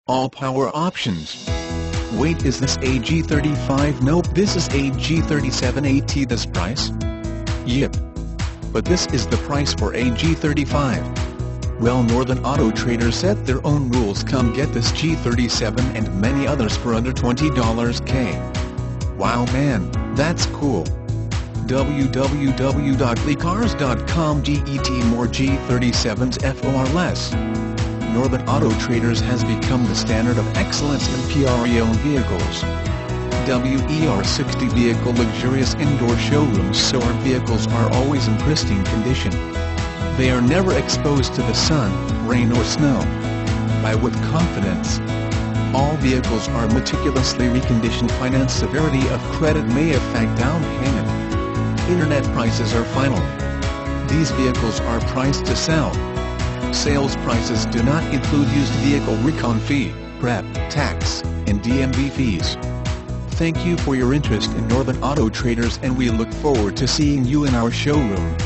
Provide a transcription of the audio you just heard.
All power options. Wait, is this a G35? Nope, this is a G37 AT. This price? Yep. But this is the price for a G35. Well, Northern Auto Traders set their own rules. Come get this G37 and many others for under $20K. Wow man, that's cool. www.leecars.com. Get more G37s for less. Northern Auto Traders has become the standard of excellence in pre-owned vehicles. WER60 vehicle luxurious indoor showrooms, so our vehicles are always in pristine condition. They are never exposed to the sun, rain or snow. Buy with confidence. All vehicles are meticulously reconditioned. Finance severity of credit may affect down payment. Internet prices are final. These vehicles are priced to sell. Sales prices do not include used vehicle recon fee, prep, tax, and DMV fees. Thank you for your interest in Northern Auto Traders, and we look forward to seeing you in our showroom.